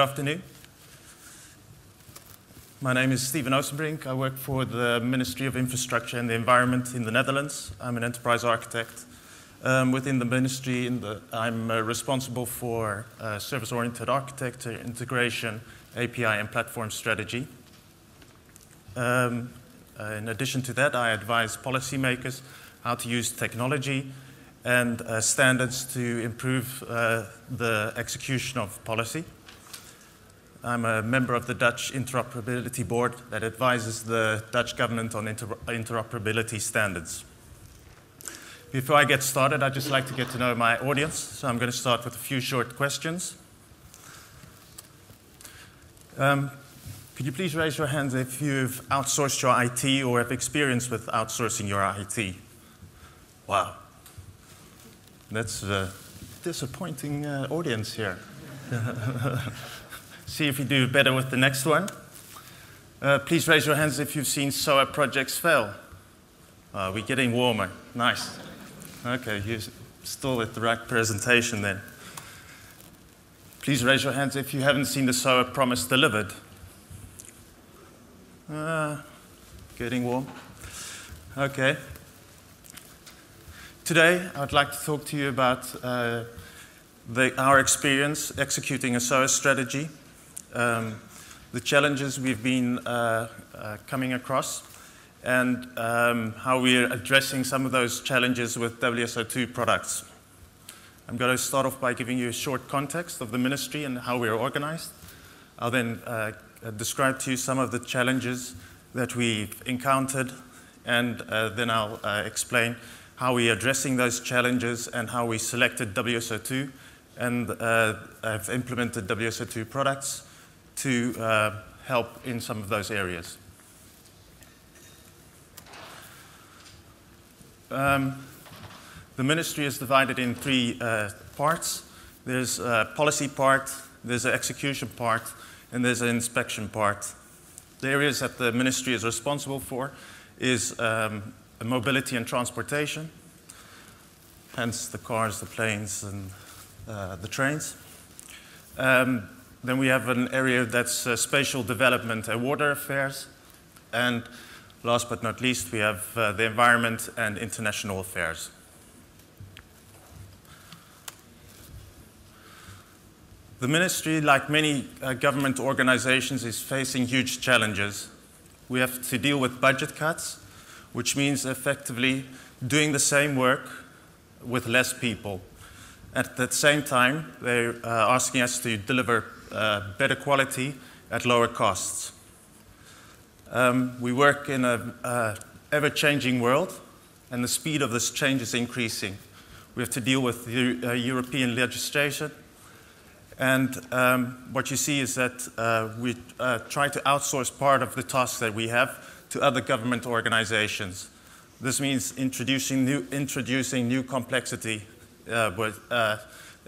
afternoon. My name is Steven Oostenbrink. I work for the Ministry of Infrastructure and the Environment in the Netherlands. I'm an enterprise architect. Within the ministry, I'm responsible for service-oriented architecture, integration, API, and platform strategy. In addition to that, I advise policymakers how to use technology and standards to improve the execution of policy. I'm a member of the Dutch Interoperability Board that advises the Dutch government on interoperability standards. Before I get started, I'd just like to get to know my audience, so I'm going to start with a few short questions. Could you please raise your hands if you've outsourced your IT or have experience with outsourcing your IT? Wow. That's a disappointing audience here. See if you do better with the next one. Please raise your hands if you've seen SOA projects fail. We're getting warmer. Nice. Okay, you're still at the right presentation then. Please raise your hands if you haven't seen the SOA promise delivered. Getting warm. Okay. Today, I'd like to talk to you about our experience executing a SOA strategy, the challenges we've been coming across, and how we're addressing some of those challenges with WSO2 products. I'm going to start off by giving you a short context of the ministry and how we're organized. I'll then describe to you some of the challenges that we've encountered, and then I'll explain how we're addressing those challenges and how we selected WSO2 and have implemented WSO2 products to help in some of those areas. The ministry is divided in three parts. There's a policy part, there's an execution part, and there's an inspection part. The areas that the ministry is responsible for is mobility and transportation, hence the cars, the planes, and the trains. Then we have an area that's spatial development and water affairs. And last but not least, we have the environment and international affairs. The ministry, like many government organizations, is facing huge challenges. We have to deal with budget cuts, which means effectively doing the same work with less people. At the same time, they're asking us to deliver better quality at lower costs. We work in an ever-changing world, and the speed of this change is increasing. We have to deal with European legislation, and what you see is that we try to outsource part of the tasks that we have to other government organizations. This means introducing new complexity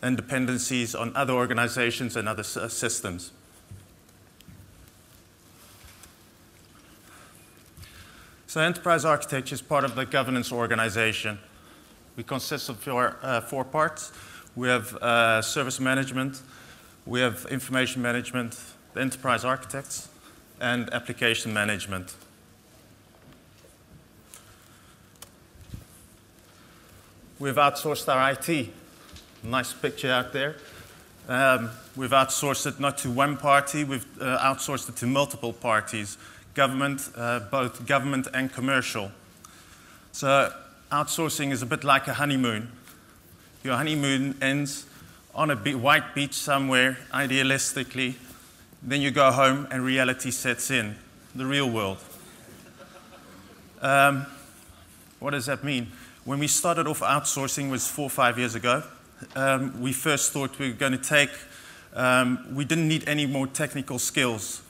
and dependencies on other organizations and other systems. So enterprise architecture is part of the governance organization. We consist of four parts. We have service management, we have information management, the enterprise architects, and application management. We've outsourced our IT. Nice picture out there. We've outsourced it not to one party, we've outsourced it to multiple parties, government, both government and commercial. So outsourcing is a bit like a honeymoon. Your honeymoon ends on a white beach somewhere, idealistically. Then you go home and reality sets in, the real world. What does that mean? When we started off outsourcing, was 4 or 5 years ago, we first thought we were going to take, we didn't need any more technical skills.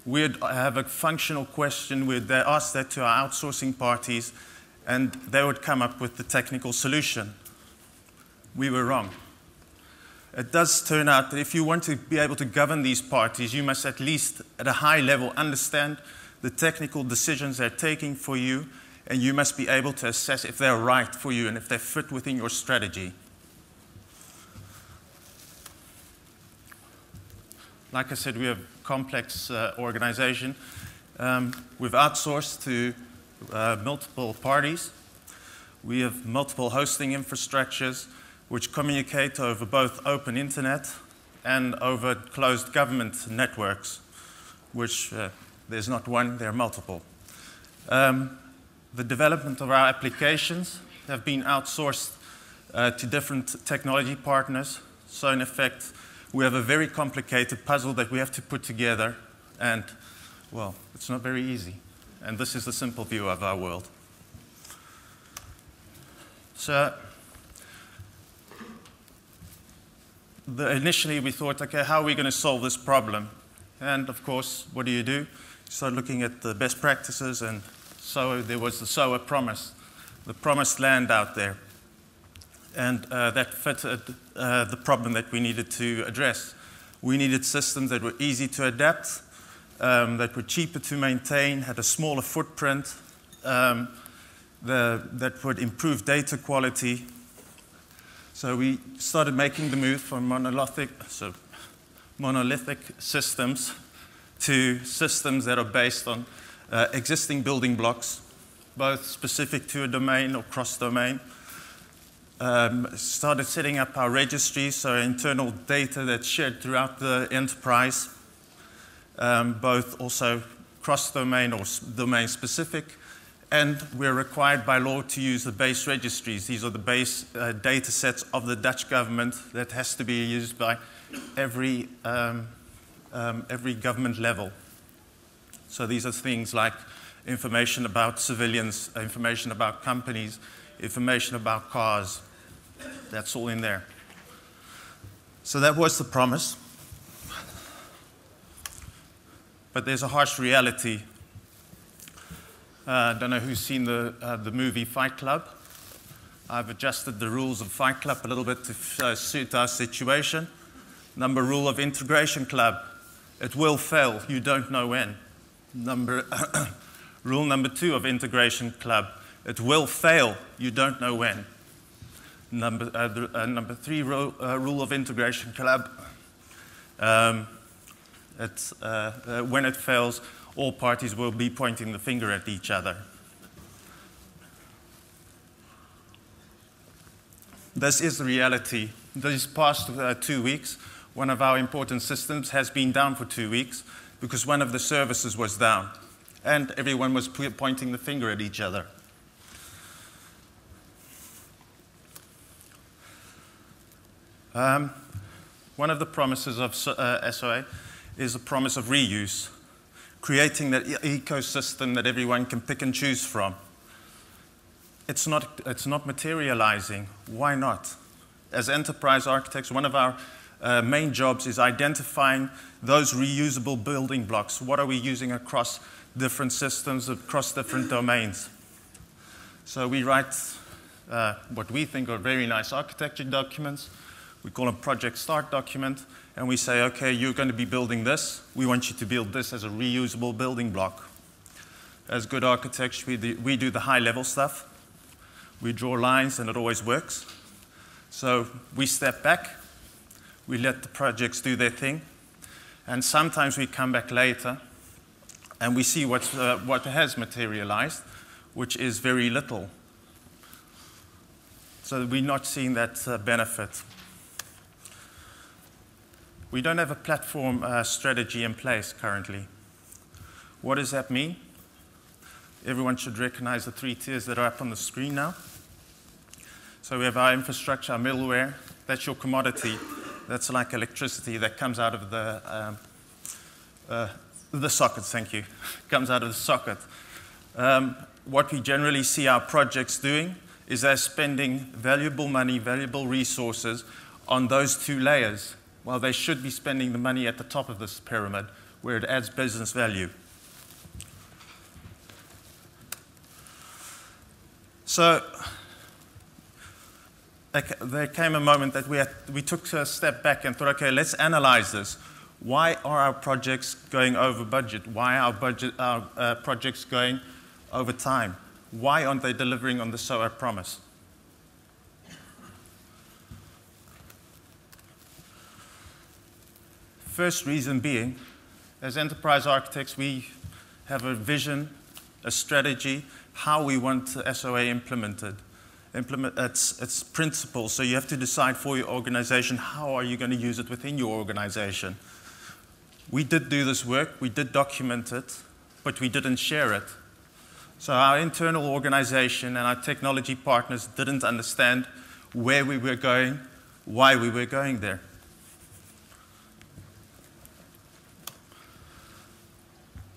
We'd have a functional question, we'd ask that to our outsourcing parties, and they would come up with the technical solution. We were wrong. It does turn out that if you want to be able to govern these parties, you must at least, at a high level, understand the technical decisions they're taking for you, and you must be able to assess if they're right for you and if they fit within your strategy. Like I said, we have a complex organization. We've outsourced to multiple parties. We have multiple hosting infrastructures which communicate over both open internet and over closed government networks, which there's not one, there are multiple. The development of our applications have been outsourced to different technology partners. So in effect, we have a very complicated puzzle that we have to put together, and, well, it's not very easy. And this is the simple view of our world. So initially we thought, okay, how are we going to solve this problem? And of course, what do? You start looking at the best practices, and so there was the SOA promise, the promised land out there. And that fitted the problem that we needed to address. We needed systems that were easy to adapt, that were cheaper to maintain, had a smaller footprint, that would improve data quality. So we started making the move from monolithic systems to systems that are based on existing building blocks, both specific to a domain or cross-domain. Started setting up our registries, so internal data that's shared throughout the enterprise, both also cross-domain or domain-specific. And we're required by law to use the base registries. These are the base data sets of the Dutch government that has to be used by every government level. So these are things like information about civilians, information about companies, information about cars. That's all in there. So that was the promise. But there's a harsh reality. I don't know who's seen the movie Fight Club. I've adjusted the rules of Fight Club a little bit to suit our situation. Rule of Integration Club. It will fail. You don't know when. Rule number 2 of Integration Club. It will fail. You don't know when. Number 3 rule of Integration Club. When it fails, all parties will be pointing the finger at each other. This is the reality. These past 2 weeks, one of our important systems has been down for 2 weeks because one of the services was down, and everyone was pointing the finger at each other. One of the promises of SOA is a promise of reuse, creating that ecosystem that everyone can pick and choose from. It's not materializing. Why not? As enterprise architects, one of our main jobs is identifying those reusable building blocks. What are we using across different systems, across different domains? So we write what we think are very nice architecture documents. We call them project start document, and we say, okay, you're going to be building this. We want you to build this as a reusable building block. As good architects, we do the high-level stuff. We draw lines, and it always works. So we step back. We let the projects do their thing. And sometimes we come back later, and we see what has materialized, which is very little. So we're not seeing that benefit. We don't have a platform strategy in place currently. What does that mean? Everyone should recognize the 3 tiers that are up on the screen now. So we have our infrastructure, our middleware. That's your commodity. That's like electricity that comes out of the socket, thank you. Comes out of the socket. What we generally see our projects doing is they're spending valuable money, valuable resources on those 2 layers. Well, they should be spending the money at the top of this pyramid where it adds business value. So there came a moment that we took a step back and thought, okay, let's analyze this. Why are our projects going over budget? Why are our projects going over time? Why aren't they delivering on the SOA promise? first reason being, as enterprise architects, we have a vision, a strategy, how we want SOA implemented. It's principles, so you have to decide for your organization, how are you going to use it within your organization. We did do this work, we did document it, but we didn't share it. So our internal organization and our technology partners didn't understand where we were going, why we were going there.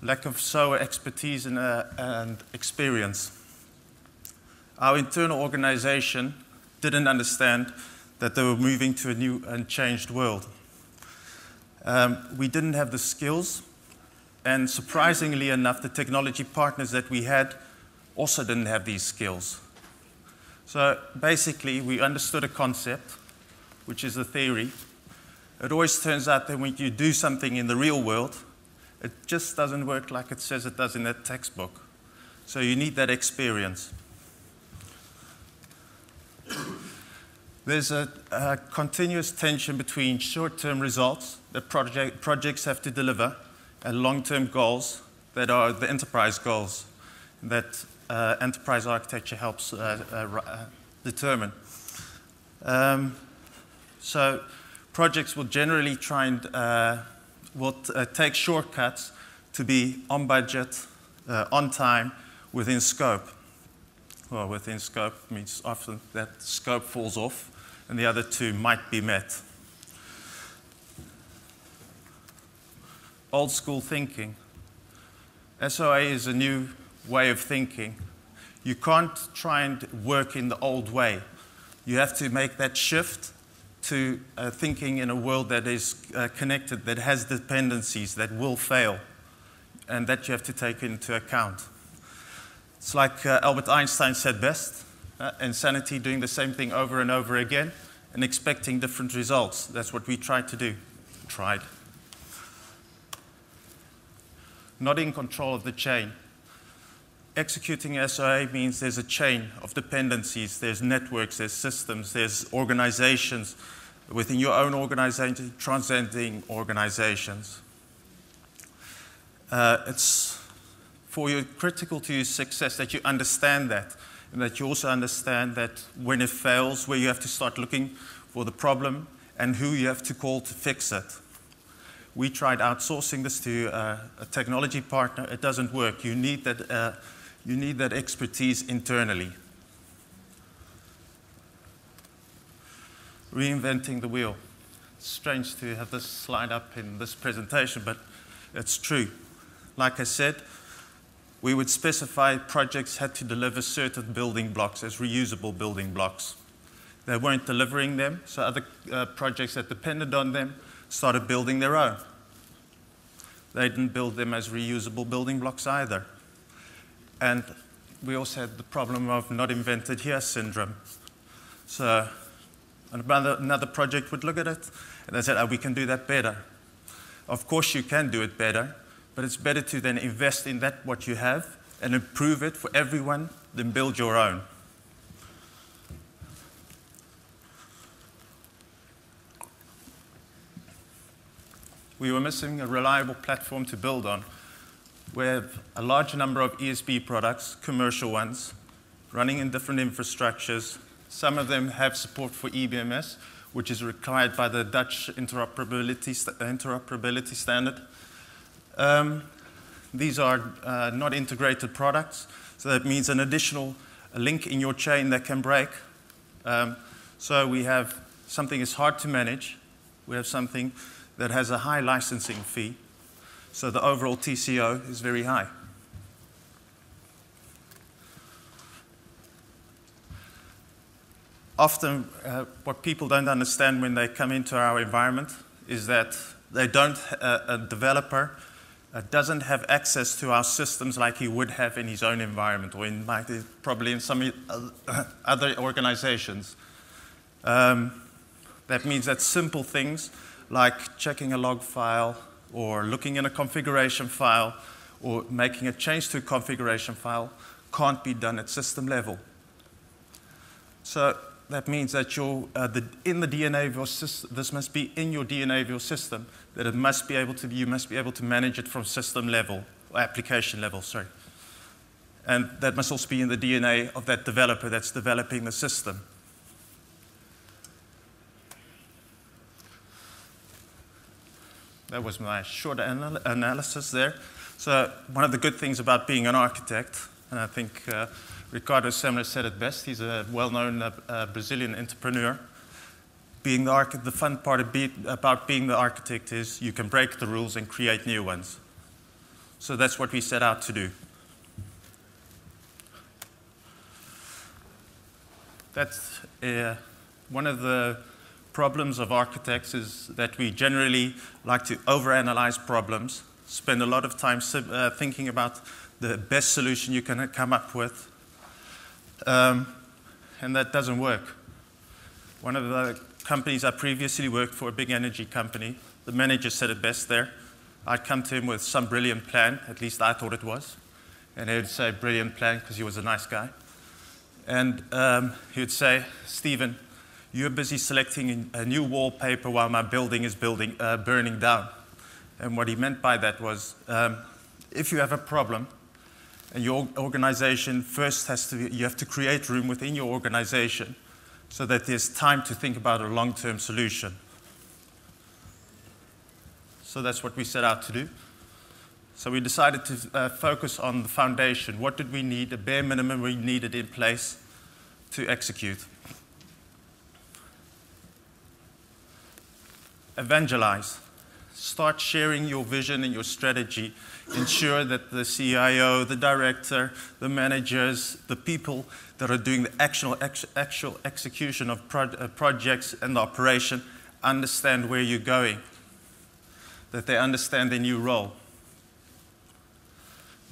Lack of SOA expertise and experience. Our internal organization didn't understand that they were moving to a new and changed world. We didn't have the skills, and surprisingly enough, the technology partners that we had also didn't have these skills. So basically, we understood a concept, which is a theory. It always turns out that when you do something in the real world, it just doesn't work like it says it does in that textbook. So you need that experience. There's a continuous tension between short-term results that projects have to deliver and long-term goals that are the enterprise goals that enterprise architecture helps determine. So projects will generally try and take shortcuts to be on budget, on time, within scope. Well, within scope means often that scope falls off and the other two might be met. Old school thinking. SOA is a new way of thinking. You can't try and work in the old way. You have to make that shift to thinking in a world that is connected, that has dependencies, that will fail, and that you have to take into account. It's like Albert Einstein said best, insanity, doing the same thing over and over again and expecting different results. That's what we tried to do. Tried. Not in control of the chain. Executing SOA means there's a chain of dependencies, there's networks, there's systems, there's organizations within your own organization, transcending organizations. It's for you critical to your success that you understand that, and that you also understand that when it fails, where you have to start looking for the problem and who you have to call to fix it. We tried outsourcing this to a technology partner. It doesn't work. You need that expertise internally. Reinventing the wheel. It's strange to have this slide up in this presentation, but it's true. Like I said, we would specify projects had to deliver certain building blocks as reusable building blocks. They weren't delivering them, so other projects that depended on them started building their own. They didn't build them as reusable building blocks either. And we also had the problem of not invented here syndrome. So another project would look at it, and they said, oh, we can do that better. Of course you can do it better, but it's better to then invest in that what you have and improve it for everyone than build your own. We were missing a reliable platform to build on. We have a large number of ESB products, commercial ones, running in different infrastructures. Some of them have support for ebMS, which is required by the Dutch interoperability standard. These are not integrated products, so that means an additional link in your chain that can break. So we have something that's hard to manage. We have something that has a high licensing fee, so the overall TCO is very high. Often, what people don't understand when they come into our environment is that a developer doesn't have access to our systems like he would have in his own environment, or probably in some other organizations. That means that simple things like checking a log file, or looking in a configuration file, or making a change to a configuration file can't be done at system level. So that means that in the DNA of your system, this must be in your DNA of your system, that you must be able to manage it from system level, or application level, sorry. And that must also be in the DNA of that developer that's developing the system. That was my short analysis there. So one of the good things about being an architect, and I think Ricardo Semler said it best, he's a well-known Brazilian entrepreneur. The fun part about being the architect is you can break the rules and create new ones. So that's what we set out to do. That's one of the problems of architects is that we generally like to overanalyze problems, spend a lot of time thinking about the best solution you can come up with, and that doesn't work. One of the companies I previously worked for, a big energy company, the manager said it best there. I'd come to him with some brilliant plan, at least I thought it was, and he would say brilliant plan because he was a nice guy. And he would say, Stephen, you're busy selecting a new wallpaper while my building is burning down. And what he meant by that was, if you have a problem, and your organization first you have to create room within your organization so that there's time to think about a long-term solution. So that's what we set out to do. So we decided to focus on the foundation. What did we need? A bare minimum we needed in place to execute. Evangelize. Start sharing your vision and your strategy. Ensure that the CIO, the director, the managers, the people that are doing the actual execution of projects and the operation understand where you're going, that they understand their new role.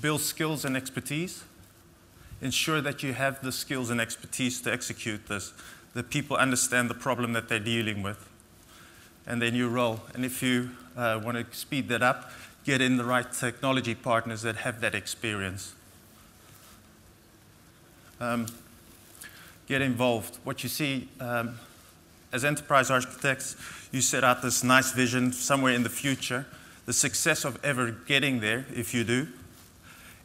Build skills and expertise. Ensure that you have the skills and expertise to execute this, that people understand the problem that they're dealing with and their new role. And if you want to speed that up, get in the right technology partners that have that experience. Get involved. What you see as enterprise architects, you set out this nice vision somewhere in the future. The success of ever getting there, if you do,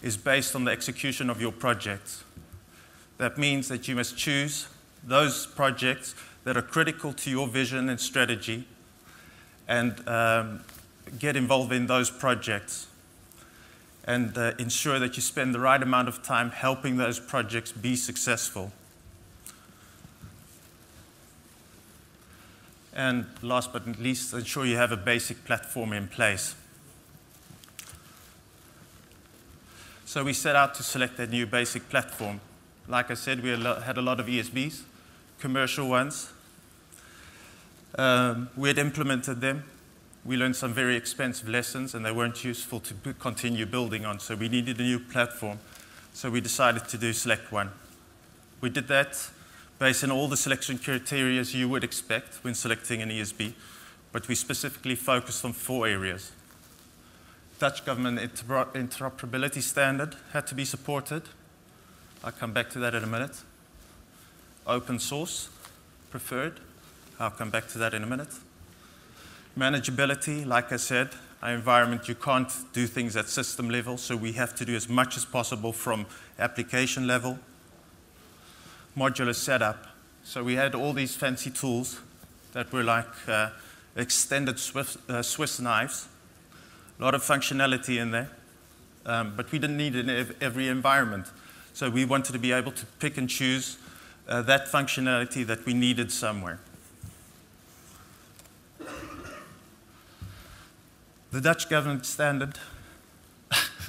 is based on the execution of your projects. That means that you must choose those projects that are critical to your vision and strategy and get involved in those projects and ensure that you spend the right amount of time helping those projects be successful. And last but not least, ensure you have a basic platform in place. So we set out to select that new basic platform. Like I said, we had a lot of ESBs, commercial ones. We had implemented them. We learned some very expensive lessons, and they weren't useful to continue building on, so we needed a new platform. So we decided to select one. We did that based on all the selection criteria you would expect when selecting an ESB, but we specifically focused on 4 areas. Dutch government interoperability standard had to be supported. I'll come back to that in a minute. Open source, preferred. I'll come back to that in a minute. Manageability, like I said, our environment, you can't do things at system level, so we have to do as much as possible from application level. Modular setup. So we had all these fancy tools that were like extended Swiss knives. A lot of functionality in there, but we didn't need it in every environment. So we wanted to be able to pick and choose that functionality that we needed somewhere. The Dutch government standard,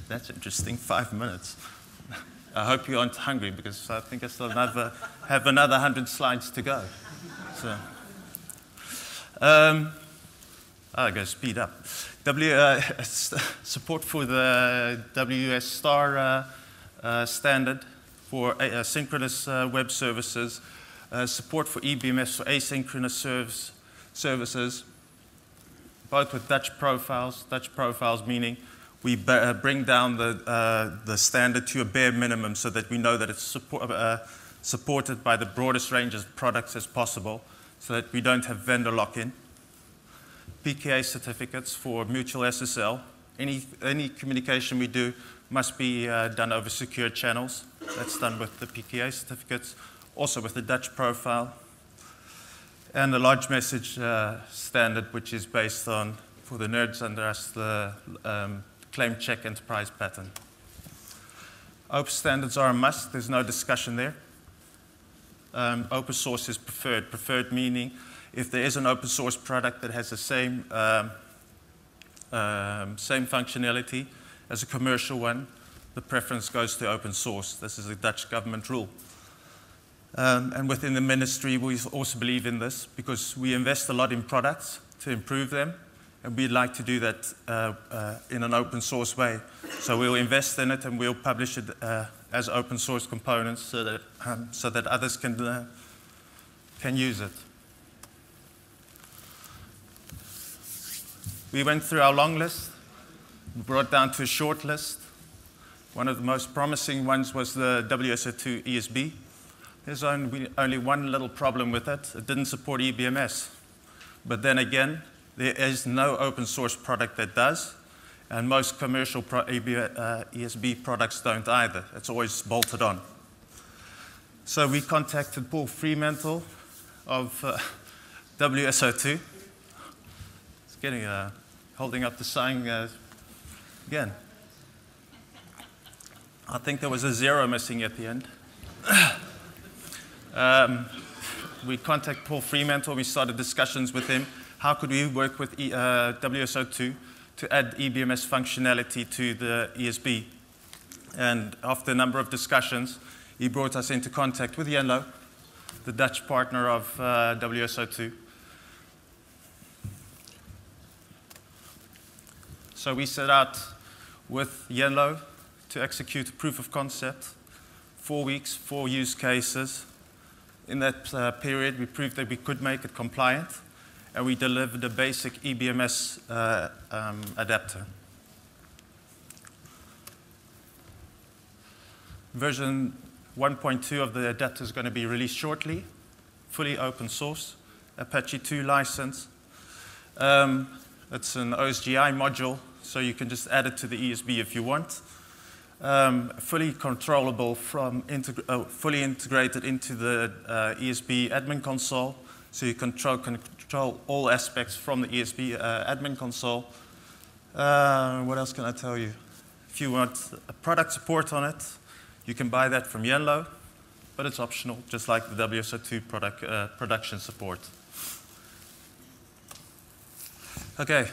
that's interesting, 5 minutes. I hope you aren't hungry because I think I still have another 100 slides to go. So, I'll go speed up. Support for the WS star standard for synchronous web services, support for ebMS for asynchronous services, both with Dutch profiles meaning we bring down the standard to a bare minimum so that we know that it's supported by the broadest range of products as possible so that we don't have vendor lock-in. PKA certificates for mutual SSL. Any communication we do must be done over secure channels. That's done with the PKA certificates, also with the Dutch profile. And the large message standard, which is based on, for the nerds under us, the claim check enterprise pattern. Open standards are a must. There's no discussion there. Open source is preferred. Preferred meaning if there is an open source product that has the same functionality as a commercial one, the preference goes to open source. This is a Dutch government rule. And within the ministry, we also believe in this because we invest a lot in products to improve them, and we'd like to do that in an open source way. So we'll invest in it and we'll publish it as open source components so that others can use it. We went through our long list, brought down to a short list. One of the most promising ones was the WSO2 ESB. There's only one little problem with it. It didn't support ebMS. But then again, there is no open source product that does, and most commercial ESB products don't either. It's always bolted on. So we contacted Paul Fremantle of WSO2. It's getting, holding up the sign again. I think there was a 0 missing at the end. We contacted Paul Fremantle. We started discussions with him. How could we work with WSO2 to add ebMS functionality to the ESB? And after a number of discussions, he brought us into contact with Yenlo, the Dutch partner of WSO2. So we set out with Yenlo to execute a proof of concept, 4 weeks, 4 use cases. In that period, we proved that we could make it compliant, and we delivered a basic ebMS adapter. Version 1.2 of the adapter is going to be released shortly, fully open source, Apache 2 license. It's an OSGI module, so you can just add it to the ESB if you want. Fully controllable from fully integrated into the ESB admin console, so you control all aspects from the ESB admin console. What else can I tell you? If you want product support on it, you can buy that from Yenlo, but it's optional, just like the WSO2 production support. Okay.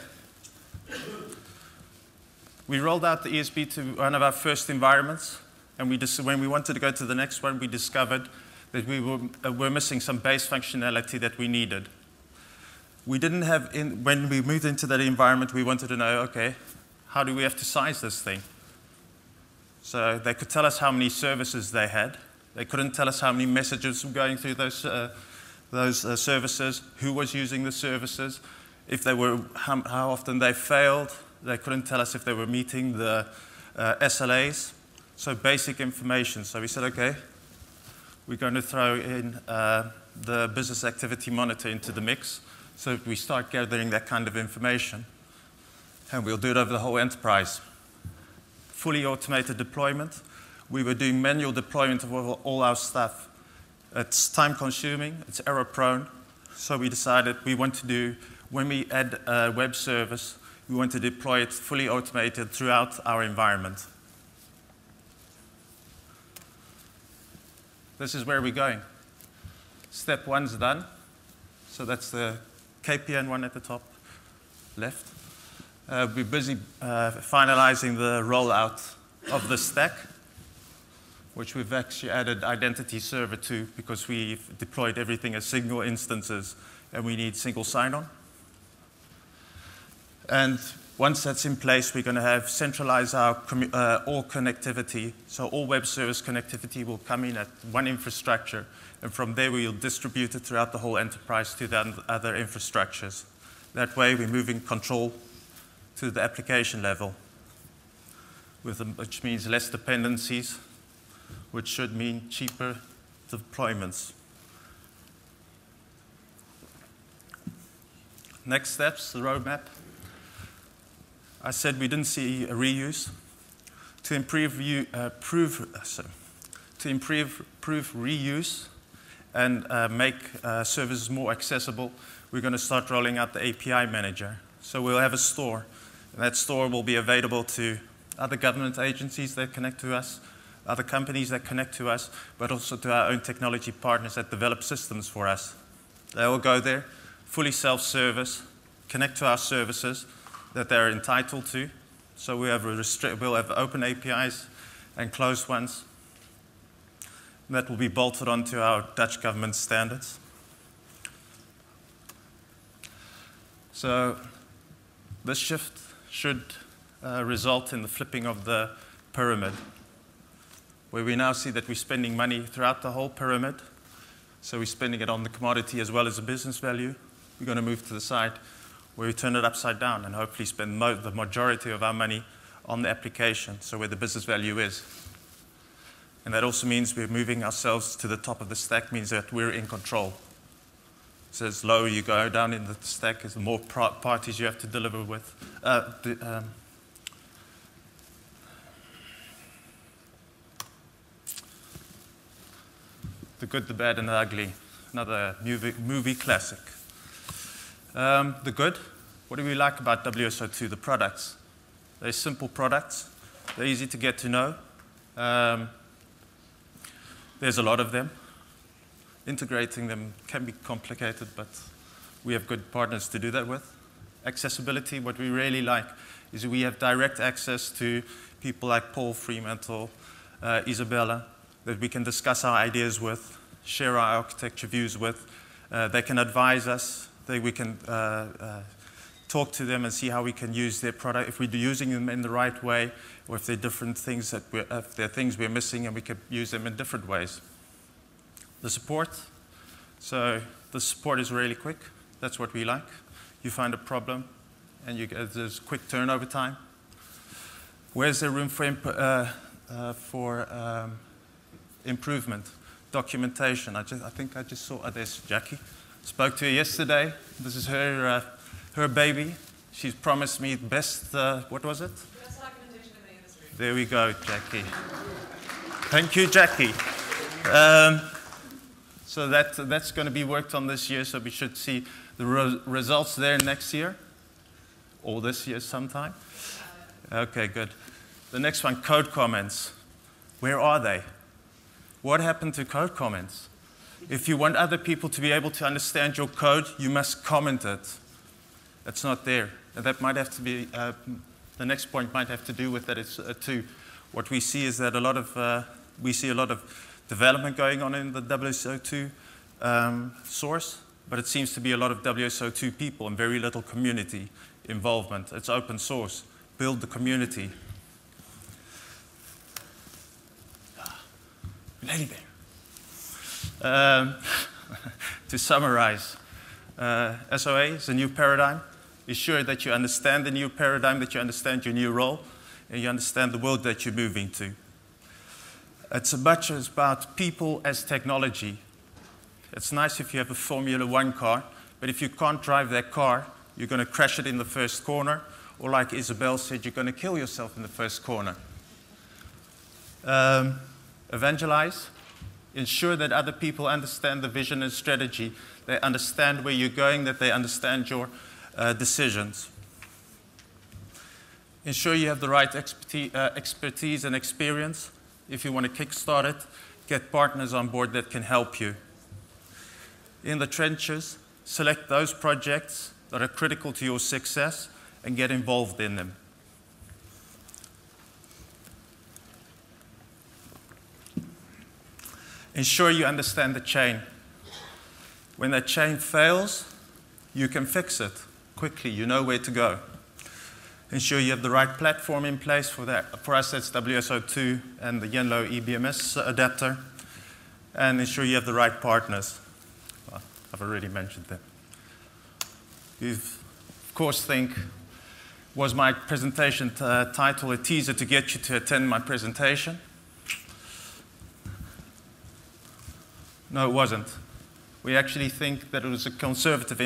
We rolled out the ESB to one of our first environments, and when we wanted to go to the next one, we discovered that we were missing some base functionality that we needed. We didn't have, when we moved into that environment, we wanted to know, okay, how do we have to size this thing? So they could tell us how many services they had. They couldn't tell us how many messages were going through those services, who was using the services, if they were, how often they failed. They couldn't tell us if they were meeting the SLAs. So basic information. So we said, okay, we're going to throw in the business activity monitor into the mix so that we start gathering that kind of information. And we'll do it over the whole enterprise. Fully automated deployment. We were doing manual deployment of all our stuff. It's time consuming, it's error prone. So we decided we want to do, when we add a web service, we want to deploy it fully automated throughout our environment. This is where we're going. Step 1's done. So that's the KPN one at the top left. We're busy finalizing the rollout of the stack, which we've actually added identity server to because we've deployed everything as single instances and we need single sign-on. And once that's in place, we're going to centralize our all connectivity. So all web service connectivity will come in at one infrastructure, and from there we will distribute it throughout the whole enterprise to the other infrastructures. That way we're moving control to the application level, which means less dependencies, which should mean cheaper deployments. Next steps, the roadmap. I said we didn't see a reuse. To improve reuse and make services more accessible, we're going to start rolling out the API manager. So we'll have a store, and that store will be available to other government agencies that connect to us, other companies that connect to us, but also to our own technology partners that develop systems for us. They will go there, fully self-service, connect to our services that they're entitled to. So we'll have open APIs and closed ones. That will be bolted onto our Dutch government standards. So this shift should result in the flipping of the pyramid, where we now see that we're spending money throughout the whole pyramid. So we're spending it on the commodity as well as the business value. We're going to move to the side where we turn it upside down and hopefully spend the majority of our money on the application, so where the business value is. And that also means we're moving ourselves to the top of the stack, means that we're in control. So as lower you go down in the stack, as the more parties you have to deliver with. The good, the bad, and the ugly. Another movie classic. The good, what do we like about WSO2? The products. They're simple products. They're easy to get to know. There's a lot of them. Integrating them can be complicated, but we have good partners to do that with. Accessibility, what we really like is we have direct access to people like Paul, Fremantle, Isabella, that we can discuss our ideas with, share our architecture views with. They can advise us. We can talk to them and see how we can use their product, if we're using them in the right way, or if there are different things if there are things we're missing and we can use them in different ways. The support. So the support is really quick. That's what we like. You find a problem and there's quick turnover time. Where's there room for improvement? Documentation. I think I just saw, there's Jackie. Spoke to her yesterday. This is her baby. She's promised me best, what was it? Best documentation in the industry. There we go, Jackie. Thank you, Jackie. So that's going to be worked on this year, so we should see the results there next year, or this year sometime. Okay, good. The next one, code comments. Where are they? What happened to code comments? If you want other people to be able to understand your code, you must comment it. That's not there. And that might have to be, the next point might have to do with that too. What we see is that we see a lot of development going on in the WSO2 source, but it seems to be a lot of WSO2 people and very little community involvement. It's open source. Build the community. Nearly there. To summarize, SOA is a new paradigm. Be sure that you understand the new paradigm, that you understand your new role, and you understand the world that you're moving to. It's much about people as technology. It's nice if you have a Formula One car, but if you can't drive that car, you're going to crash it in the first corner, or like Isabel said, you're going to kill yourself in the first corner. Evangelize. Ensure that other people understand the vision and strategy. They understand where you're going, that they understand your decisions. Ensure you have the right expertise and experience. If you want to kickstart it, get partners on board that can help you. In the trenches, select those projects that are critical to your success and get involved in them. Ensure you understand the chain. When that chain fails, you can fix it quickly. You know where to go. Ensure you have the right platform in place for that. For us, that's WSO2 and the Yenlo ebMS adapter. And ensure you have the right partners. Well, I've already mentioned them. You, of course, think, was my presentation title a teaser to get you to attend my presentation? No, it wasn't. We actually think that it was a conservative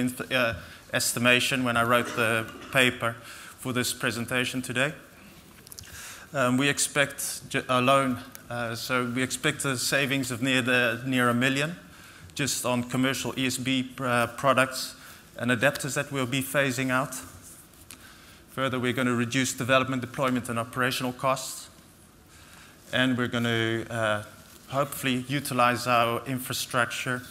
estimation when I wrote the paper for this presentation today. We expect we expect a savings of near $1 million just on commercial ESB products and adapters that we'll be phasing out. Further, we're going to reduce development, deployment, and operational costs. And we're going to hopefully utilize our infrastructure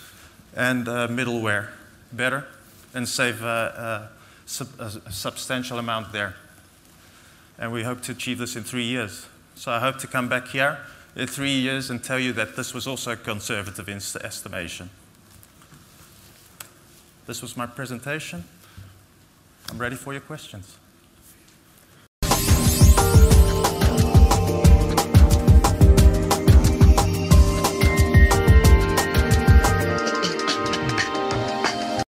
and middleware better and save a substantial amount there. And we hope to achieve this in 3 years. So I hope to come back here in 3 years and tell you that this was also a conservative estimation. This was my presentation. I'm ready for your questions.